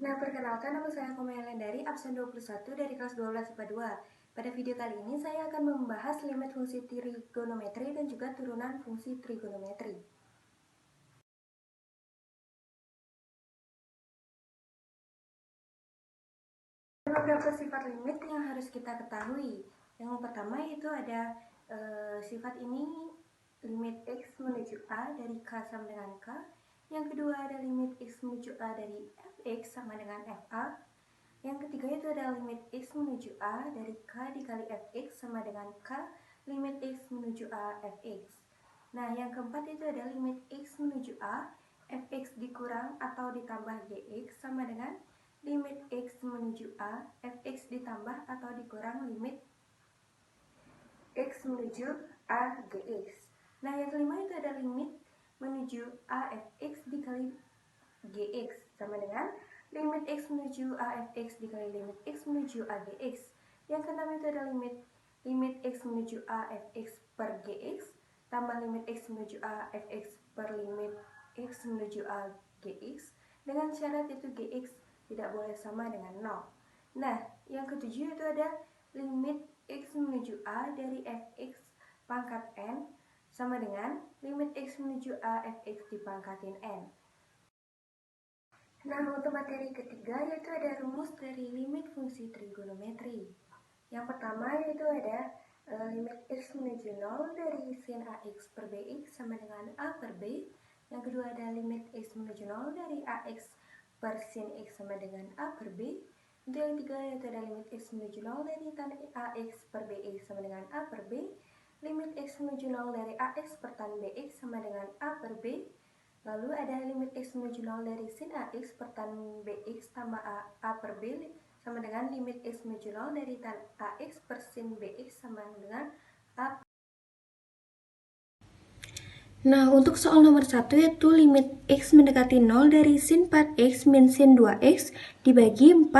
Nah, perkenalkan nama saya Komayalen dari absen 21 dari kelas 12 IPA 2. Pada video kali ini saya akan membahas limit fungsi trigonometri dan juga turunan fungsi trigonometri. Ada beberapa sifat limit yang harus kita ketahui. Yang pertama yaitu ada sifat ini limit x menuju a dari k sama dengan k. Yang kedua ada limit x menuju a dari fx sama dengan fa. Yang ketiga itu ada limit x menuju a dari k dikali fx sama dengan k limit x menuju a fx. Nah, yang keempat itu ada limit x menuju a fx dikurang atau ditambah gx sama dengan limit x menuju a fx ditambah atau dikurang limit x menuju a gx. Nah, yang kelima itu ada limit menuju a fx dikali gx sama dengan limit x menuju a fx dikali limit x menuju a gx. Yang keenam itu ada limit x menuju a fx per gx tambah limit x menuju a fx per limit x menuju a gx dengan syarat itu gx tidak boleh sama dengan 0. Nah, yang ketujuh itu ada limit x menuju a dari fx pangkat n sama dengan limit x menuju a fx dipangkatin n. Nah, untuk materi ketiga yaitu ada rumus dari limit fungsi trigonometri. Yang pertama yaitu ada limit x menuju 0 dari sin ax per bx sama dengan a per b. Yang kedua ada limit x menuju 0 dari ax per sin x sama dengan a per b. Untuk yang ketiga yaitu ada limit x menuju 0 dari tan ax per bx sama dengan a per b. Limit x menuju 0 dari ax per tan bx sama dengan a per b. Lalu ada limit x menuju 0 dari sin ax per tan bx tambah a per b sama dengan limit x menuju 0 dari tan ax per sin bx sama dengan a. Nah, untuk soal nomor 1 yaitu limit x mendekati 0 dari sin 4x min sin 2x dibagi 4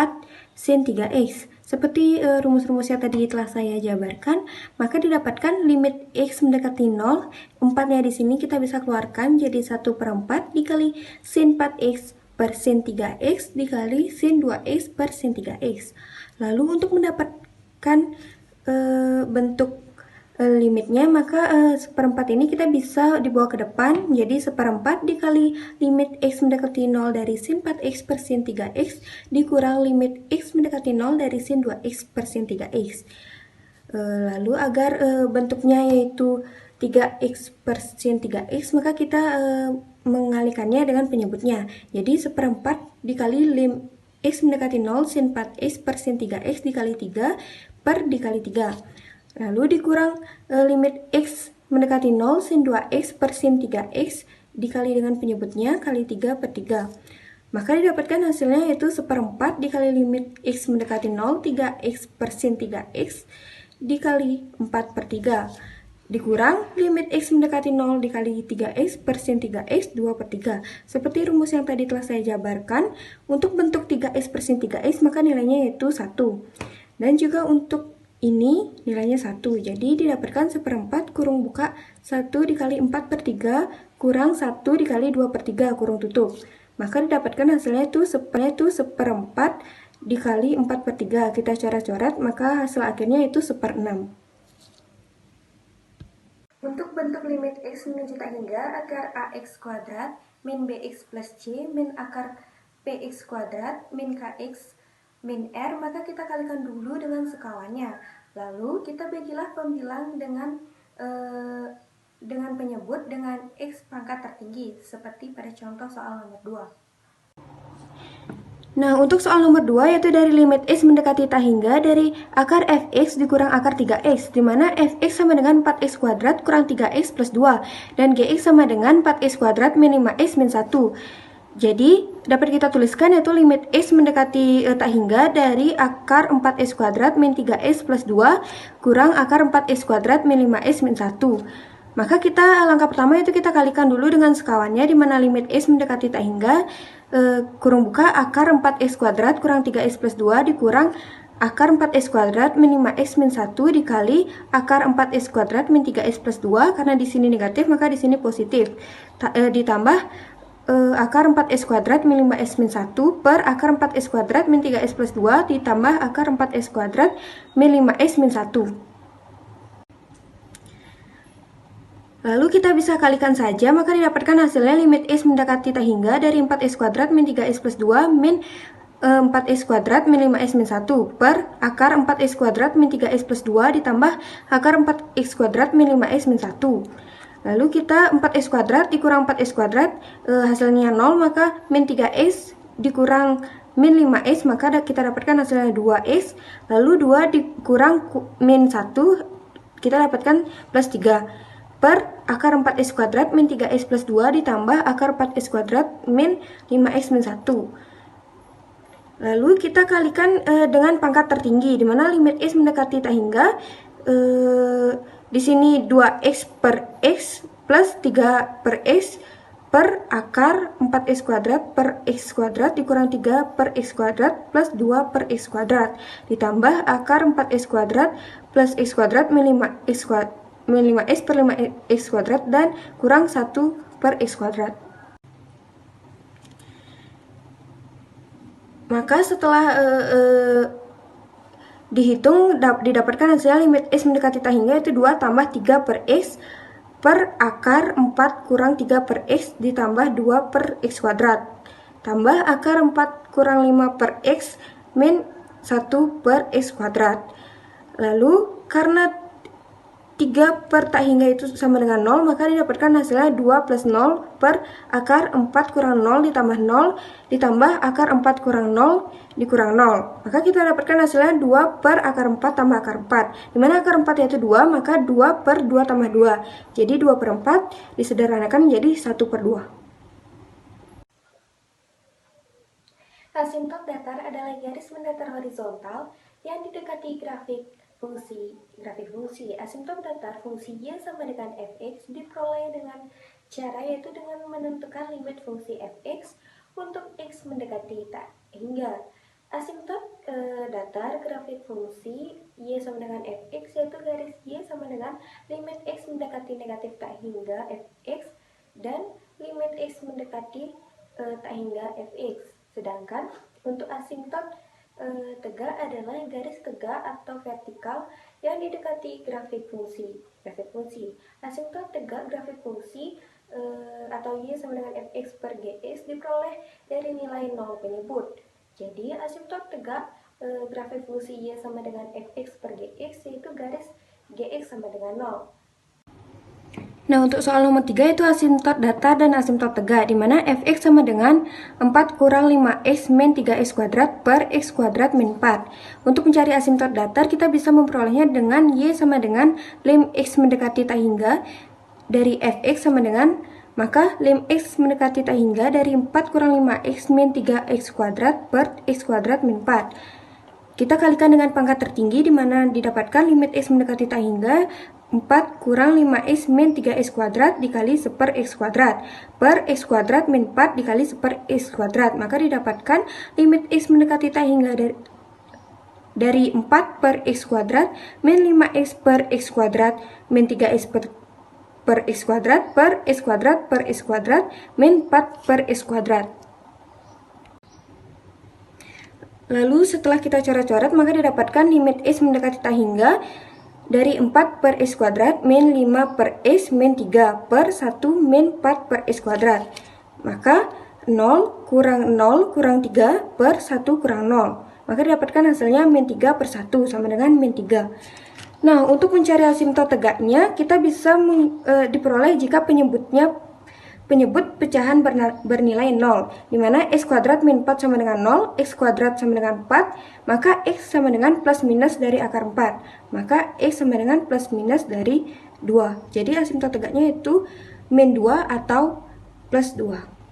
sin 3x. Seperti rumus-rumus yang tadi telah saya jabarkan, maka didapatkan limit x mendekati 0, 4-nya di sini kita bisa keluarkan jadi 1/4 dikali sin 4x per sin 3x dikali sin 2x per sin 3x. Lalu untuk mendapatkan bentuk limitnya, maka 1/4 ini kita bisa dibawa ke depan, jadi 1/4 dikali limit x mendekati 0 dari sin 4x per sin 3x dikurang limit x mendekati 0 dari sin 2x per sin 3x. Lalu agar bentuknya yaitu 3x per sin 3x, maka kita mengalihkannya dengan penyebutnya. Jadi 1/4 dikali lim x mendekati 0 sin 4x per sin 3x dikali 3 per dikali 3. Lalu dikurang limit x mendekati 0 sin 2x per sin 3x dikali dengan penyebutnya kali 3 per 3. Maka didapatkan hasilnya yaitu 1/4 dikali limit x mendekati 0 3x per sin 3x dikali 4 per 3. Dikurang limit x mendekati 0 dikali 3x per sin 3x 2 per 3. Seperti rumus yang tadi telah saya jabarkan, untuk bentuk 3x per sin 3x maka nilainya yaitu 1. Dan juga untuk ini nilainya 1, jadi didapatkan 1/4 kurung buka 1 dikali 4 per 3 kurang 1 dikali 2 per 3 kurung tutup. Maka didapatkan hasilnya itu 1/4 dikali 4 per 3. Kita coret-coret, maka hasil akhirnya itu 1/6. Untuk bentuk limit x menuju tak hingga akar ax kuadrat min bx plus c min akar px kuadrat min kx min r, maka kita kalikan dulu dengan sekawannya. Lalu kita bagilah pembilang dengan penyebut dengan x pangkat tertinggi seperti pada contoh soal nomor 2. Nah, untuk soal nomor 2 yaitu dari limit x mendekati tak hingga dari akar fx dikurang akar 3x, di mana fx sama dengan 4x kuadrat kurang 3x plus 2, dan gx sama dengan 4x kuadrat min 5x min 1. Jadi, dapat kita tuliskan yaitu limit x mendekati tak hingga dari akar 4x kuadrat min 3x plus 2 kurang akar 4x kuadrat min 5x min 1. Maka kita langkah pertama yaitu kita kalikan dulu dengan sekawannya, di mana limit x mendekati tak hingga kurung buka akar 4x kuadrat kurang 3x plus 2 dikurang akar 4x kuadrat min 5x min 1 dikali akar 4x kuadrat min 3x plus 2, karena di sini negatif maka di sini positif, ditambah akar 4S kuadrat min 5S min 1 per akar 4S kuadrat min 3S plus 2 ditambah akar 4S kuadrat min 5S min 1. Lalu kita bisa kalikan saja, maka didapatkan hasilnya limit S mendekati tak hingga dari 4S kuadrat min 3S plus 2 min 4S kuadrat min 5S min 1 per akar 4S kuadrat min 3S plus 2 ditambah akar 4X kuadrat min 5S min 1. Lalu kita 4S kuadrat dikurang 4S kuadrat, hasilnya 0, maka min 3S dikurang min 5S, maka kita dapatkan hasilnya 2S. Lalu 2 dikurang min 1, kita dapatkan plus 3. Per akar 4S kuadrat min 3S plus 2 ditambah akar 4S kuadrat min 5S min 1. Lalu kita kalikan dengan pangkat tertinggi, di mana limit S mendekati tak hingga. Di sini 2x per x plus 3 per x per akar 4x kuadrat per x kuadrat dikurang 3 per x kuadrat plus 2 per x kuadrat ditambah akar 4x kuadrat plus x kuadrat min 5x per 5x kuadrat dan kurang 1 per x kuadrat. Maka setelah dihitung, didapatkan hasilnya limit S mendekati tak hingga itu 2 tambah 3 per X per akar 4 kurang 3 per X ditambah 2 per X kuadrat tambah akar 4 kurang 5 per X min 1 per X kuadrat. Lalu karena 3 per tak hingga itu sama dengan 0, maka didapatkan hasilnya 2 plus 0 per akar 4 kurang 0 ditambah 0 ditambah akar 4 kurang 0 dikurang 0. Maka kita dapatkan hasilnya 2 per akar 4 tambah akar 4. Dimana akar 4 yaitu 2, maka 2 per 2 tambah 2. Jadi 2 per 4 disederhanakan menjadi 1 per 2. Asimtot datar adalah garis mendatar horizontal yang didekati grafik fungsi. Asimtot datar fungsi y sama dengan fx diperoleh dengan cara yaitu dengan menentukan limit fungsi fx untuk x mendekati tak hingga. Asimtot datar grafik fungsi y sama dengan fx yaitu garis y sama dengan limit x mendekati negatif tak hingga fx dan limit x mendekati tak hingga fx. Sedangkan untuk asimtot tegak adalah garis tegak atau vertikal yang didekati grafik fungsi. Asimtot tegak grafik fungsi atau y sama dengan fx per gx diperoleh dari nilai 0 penyebut. Jadi asimtot tegak grafik fungsi y sama dengan fx per gx yaitu garis gx sama dengan 0. Nah, untuk soal nomor 3 itu asimtot datar dan asimtot tegak, di mana fx sama dengan 4 kurang 5x min 3x kuadrat per x kuadrat min 4. Untuk mencari asimtot datar, kita bisa memperolehnya dengan y sama dengan lim x mendekati tak hingga dari fx sama dengan, maka lim x mendekati tak hingga dari 4 kurang 5x min 3x kuadrat per x kuadrat min 4. Kita kalikan dengan pangkat tertinggi, di mana didapatkan limit x mendekati tak hingga 4 kurang 5x min 3x kuadrat dikali 1 per x kuadrat per x kuadrat min 4 dikali 1 per x kuadrat. Maka didapatkan limit x mendekati tak hingga dari 4 per x kuadrat min 5x per x kuadrat min 3x per x kuadrat per x kuadrat per x kuadrat min 4 per x kuadrat. Lalu setelah kita coret-coret, maka didapatkan limit x mendekati tak hingga dari 4 per x kuadrat min 5 per x min 3 per 1 min 4 per x kuadrat. Maka 0 kurang 3 per 1 kurang 0. Maka didapatkan hasilnya min 3 per 1 sama dengan min 3. Nah, untuk mencari asimtot tegaknya, kita bisa diperoleh jika penyebut pecahan bernilai 0, di mana x kuadrat min 4 sama dengan 0, x kuadrat sama dengan 4, maka x sama dengan plus minus dari akar 4, maka x sama dengan plus minus dari 2. Jadi asimtot tegaknya itu min 2 atau plus 2.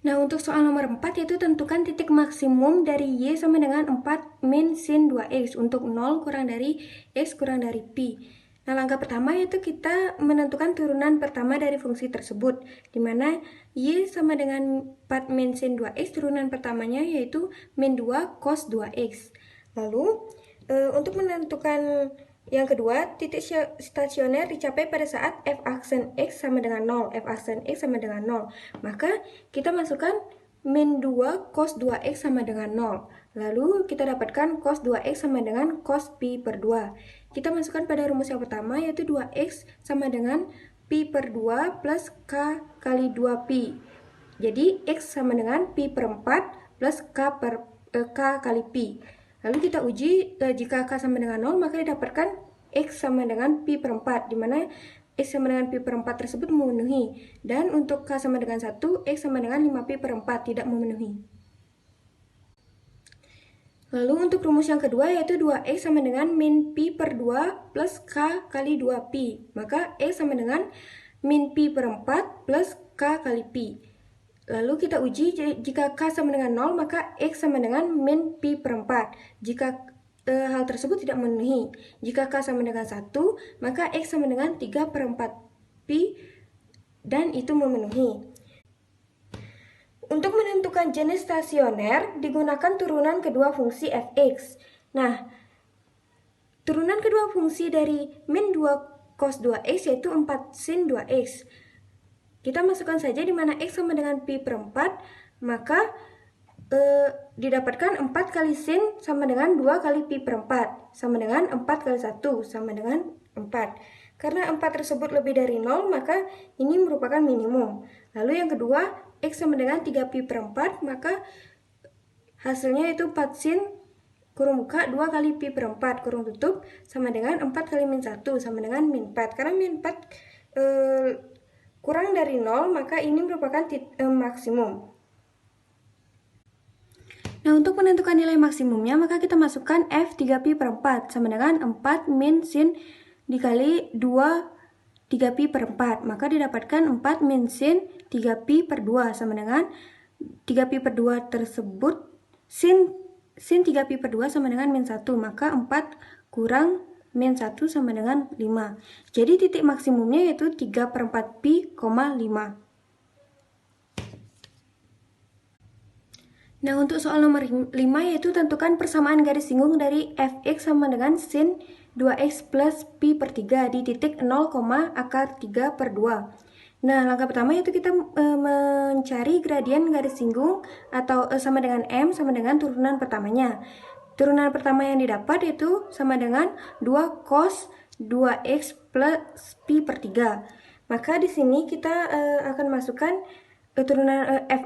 Nah, untuk soal nomor 4 yaitu tentukan titik maksimum dari y sama dengan 4 min sin 2x untuk 0 kurang dari x kurang dari pi. Nah, langkah pertama yaitu kita menentukan turunan pertama dari fungsi tersebut, di mana y sama dengan 4 min sin 2x, turunan pertamanya yaitu min 2 cos 2x. Lalu, untuk menentukan Yang kedua, titik stasioner dicapai pada saat f aksen x sama dengan 0. F aksen x sama dengan 0. Maka kita masukkan min 2 cos 2x sama dengan 0. Lalu kita dapatkan cos 2x sama dengan cos pi per 2. Kita masukkan pada rumus yang pertama, yaitu 2x sama dengan pi per 2 plus k kali 2pi. Jadi x sama dengan pi per 4 plus k kali pi. Lalu kita uji jika k sama dengan 0, maka didapatkan x sama dengan pi per 4, di mana x sama dengan pi per 4 tersebut memenuhi. Dan untuk k sama dengan 1, x sama dengan 5pi per 4 tidak memenuhi. Lalu untuk rumus yang kedua, yaitu 2x sama dengan min pi per 2 plus k kali 2pi. Maka x sama dengan min pi per 4 plus k kali pi. Lalu kita uji jika k sama dengan 0, maka x sama dengan min pi per 4. Jika hal tersebut tidak memenuhi. Jika k sama dengan 1, maka x sama dengan 3 per 4 pi, dan itu memenuhi. Untuk menentukan jenis stasioner, digunakan turunan kedua fungsi fx. Nah, turunan kedua fungsi dari min 2 cos 2x yaitu 4 sin 2x. Kita masukkan saja di mana x sama dengan pi per 4, maka didapatkan 4 kali sin sama dengan 2 kali pi per 4, sama dengan 4 kali 1, sama dengan 4. Karena 4 tersebut lebih dari 0, maka ini merupakan minimum. Lalu yang kedua, x sama dengan 3 pi per 4, maka hasilnya itu 4 sin kurung buka 2 kali pi per 4 kurung tutup sama dengan 4 kali min 1 sama dengan min 4. Karena min 4 kurang dari 0, maka ini merupakan maksimum. Nah, untuk menentukan nilai maksimumnya, maka kita masukkan f 3pi per 4 sama dengan 4 min sin dikali 2 3pi per 4. Maka didapatkan 4 min sin 3pi per 2 sama dengan 3pi per 2 tersebut, sin 3pi per 2 sama dengan min 1. Maka 4 kurang min 1 sama dengan 5. Jadi titik maksimumnya yaitu 3 per 4 pi, 5. Nah, untuk soal nomor 5 yaitu tentukan persamaan garis singgung dari fx sama dengan sin 2x plus pi per 3 di titik 0, akar 3 per 2. Nah, langkah pertama yaitu kita mencari gradien garis singgung atau sama dengan m sama dengan turunan pertamanya. Turunan pertama yang didapat itu sama dengan 2 cos 2x plus pi per 3. Maka di sini kita akan masukkan turunan f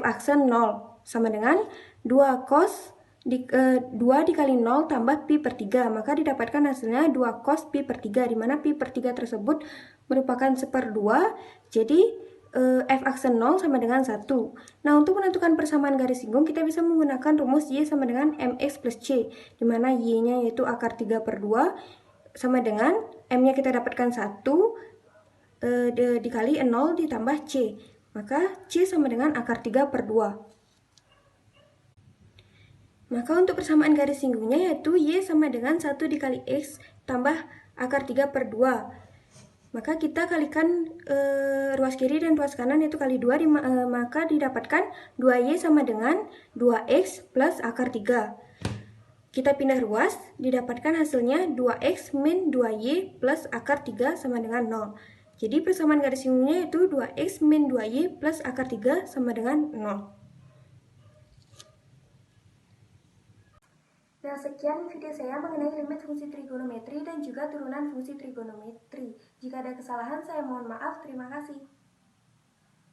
aksen 0 sama dengan 2 cos 2 dikali 0 tambah pi per 3. Maka didapatkan hasilnya 2 cos pi per 3, di mana pi per 3 tersebut merupakan 1/2. Jadi f aksen 0 sama dengan 1. Nah, untuk menentukan persamaan garis singgung, kita bisa menggunakan rumus y sama dengan mx plus c, di mana y-nya yaitu akar 3 per 2, sama dengan m-nya kita dapatkan 1, dikali 0 ditambah c. Maka c sama dengan akar 3 per 2. Maka untuk persamaan garis singgungnya yaitu y sama dengan 1 dikali x tambah akar 3 per 2. Maka kita kalikan ruas kiri dan ruas kanan yaitu kali 2, maka didapatkan 2y sama dengan 2x plus akar 3. Kita pindah ruas, didapatkan hasilnya 2x min 2y plus akar 3 sama dengan 0. Jadi persamaan garis singgungnya yaitu 2x min 2y plus akar 3 sama dengan 0. Nah, sekian video saya mengenai limit fungsi trigonometri dan juga turunan fungsi trigonometri. Jika ada kesalahan, saya mohon maaf. Terima kasih.